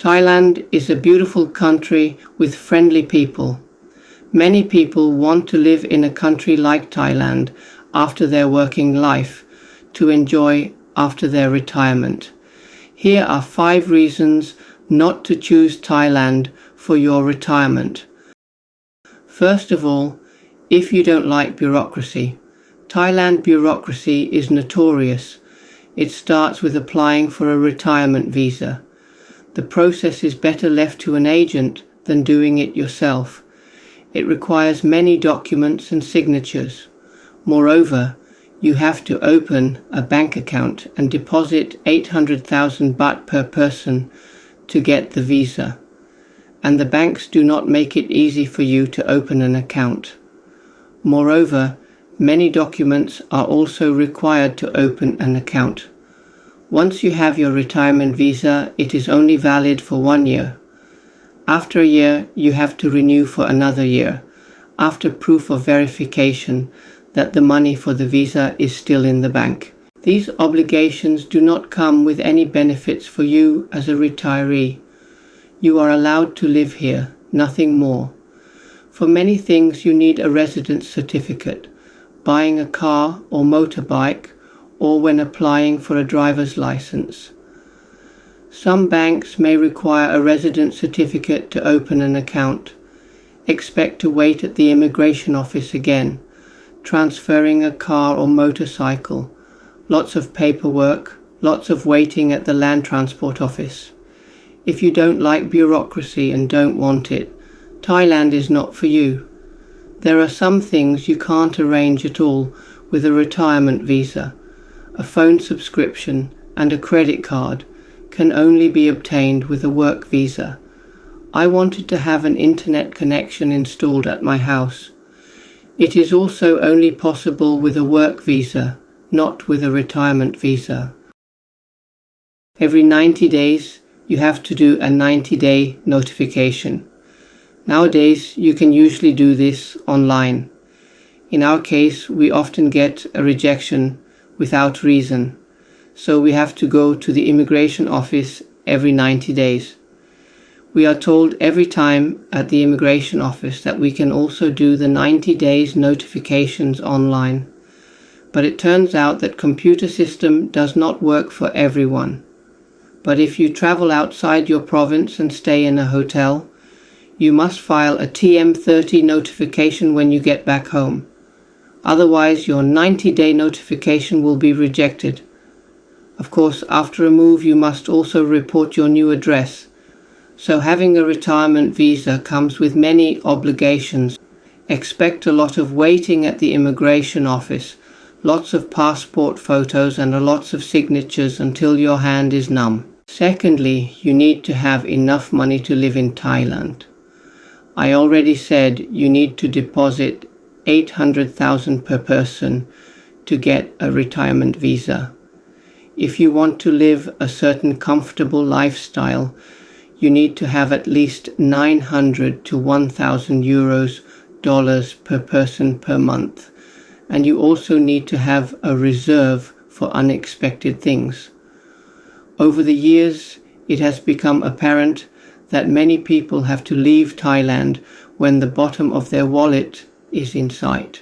Thailand is a beautiful country with friendly people. Many people want to live in a country like Thailand after their working life, to enjoy after their retirement. Here are 5 reasons not to choose Thailand for your retirement. First of all, if you don't like bureaucracy. Thailand bureaucracy is notorious. It starts with applying for a retirement visa. The process is better left to an agent than doing it yourself. It requires many documents and signatures. Moreover, you have to open a bank account and deposit 800,000 baht per person to get the visa. And the banks do not make it easy for you to open an account. Moreover, many documents are also required to open an account. Once you have your retirement visa, it is only valid for 1 year. After a year, you have to renew for another year, after proof of verification that the money for the visa is still in the bank. These obligations do not come with any benefits for you as a retiree. You are allowed to live here, nothing more. For many things you need a residence certificate, buying a car or motorbike, or when applying for a driver's license. Some banks may require a residence certificate to open an account. Expect to wait at the immigration office again, transferring a car or motorcycle, lots of paperwork, lots of waiting at the land transport office. If you don't like bureaucracy and don't want it, Thailand is not for you. There are some things you can't arrange at all with a retirement visa. A phone subscription and a credit card can only be obtained with a work visa. I wanted to have an internet connection installed at my house. It is also only possible with a work visa, not with a retirement visa. Every 90 days, you have to do a 90-day notification. Nowadays, you can usually do this online. In our case, we often get a rejection without reason, so we have to go to the immigration office every 90 days. We are told every time at the immigration office that we can also do the 90 days notifications online. But it turns out that computer system does not work for everyone. But if you travel outside your province and stay in a hotel, you must file a TM30 notification when you get back home. Otherwise, your 90-day notification will be rejected. Of course, after a move, you must also report your new address. So having a retirement visa comes with many obligations. Expect a lot of waiting at the immigration office, lots of passport photos and lots of signatures until your hand is numb. Secondly, you need to have enough money to live in Thailand. I already said you need to deposit 800,000 per person to get a retirement visa. If you want to live a certain comfortable lifestyle, you need to have at least 900 to 1,000 dollars per person per month, and you also need to have a reserve for unexpected things. Over the years, it has become apparent that many people have to leave Thailand when the bottom of their wallet is in sight.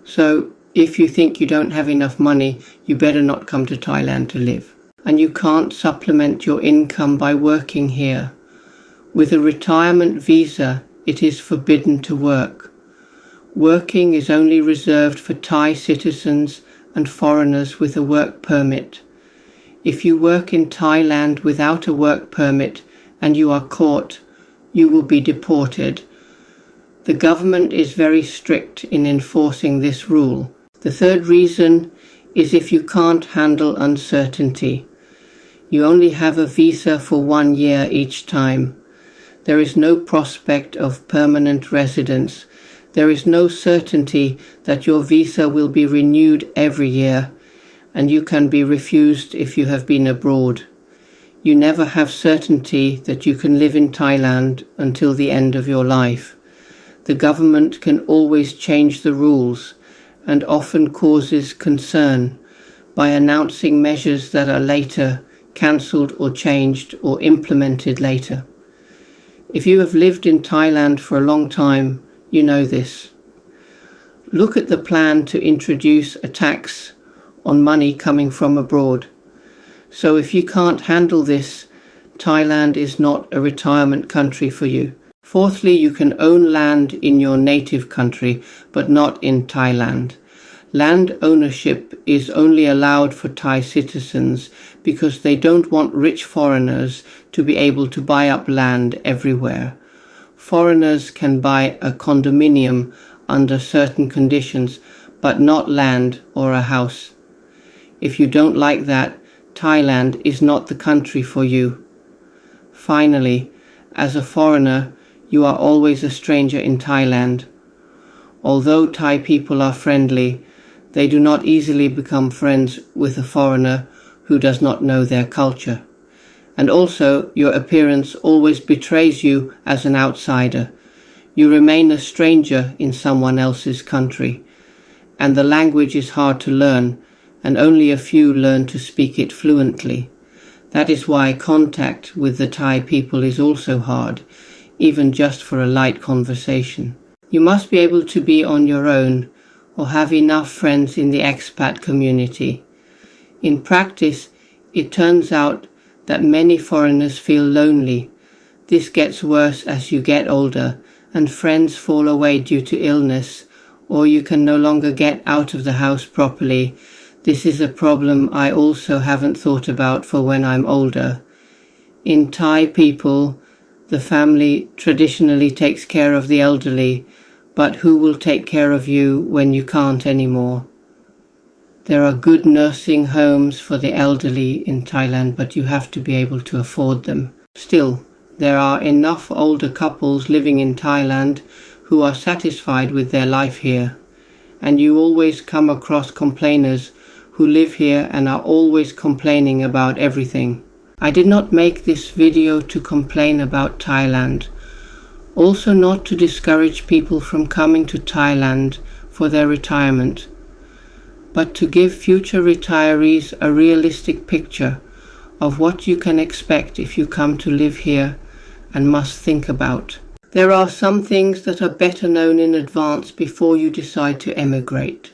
So, if you think you don't have enough money, you better not come to Thailand to live. And you can't supplement your income by working here. With a retirement visa, it is forbidden to work. Working is only reserved for Thai citizens and foreigners with a work permit. If you work in Thailand without a work permit and you are caught, you will be deported. The government is very strict in enforcing this rule. The third reason is if you can't handle uncertainty. You only have a visa for 1 year each time. There is no prospect of permanent residence. There is no certainty that your visa will be renewed every year, and you can be refused if you have been abroad. You never have certainty that you can live in Thailand until the end of your life. The government can always change the rules and often causes concern by announcing measures that are later cancelled or changed or implemented later. If you have lived in Thailand for a long time, you know this. Look at the plan to introduce a tax on money coming from abroad. So if you can't handle this, Thailand is not a retirement country for you. Fourthly, you can own land in your native country, but not in Thailand. Land ownership is only allowed for Thai citizens because they don't want rich foreigners to be able to buy up land everywhere. Foreigners can buy a condominium under certain conditions, but not land or a house. If you don't like that, Thailand is not the country for you. Finally, as a foreigner, you are always a stranger in Thailand. Although Thai people are friendly, they do not easily become friends with a foreigner who does not know their culture. And also, your appearance always betrays you as an outsider. You remain a stranger in someone else's country, and the language is hard to learn, and only a few learn to speak it fluently. That is why contact with the Thai people is also hard, even just for a light conversation. You must be able to be on your own or have enough friends in the expat community. In practice, it turns out that many foreigners feel lonely. This gets worse as you get older and friends fall away due to illness, or you can no longer get out of the house properly. This is a problem I also haven't thought about for when I'm older. In Thai people, the family traditionally takes care of the elderly, but who will take care of you when you can't anymore? There are good nursing homes for the elderly in Thailand, but you have to be able to afford them. Still, there are enough older couples living in Thailand who are satisfied with their life here, and you always come across complainers who live here and are always complaining about everything. I did not make this video to complain about Thailand, also not to discourage people from coming to Thailand for their retirement, but to give future retirees a realistic picture of what you can expect if you come to live here and must think about. There are some things that are better known in advance before you decide to emigrate.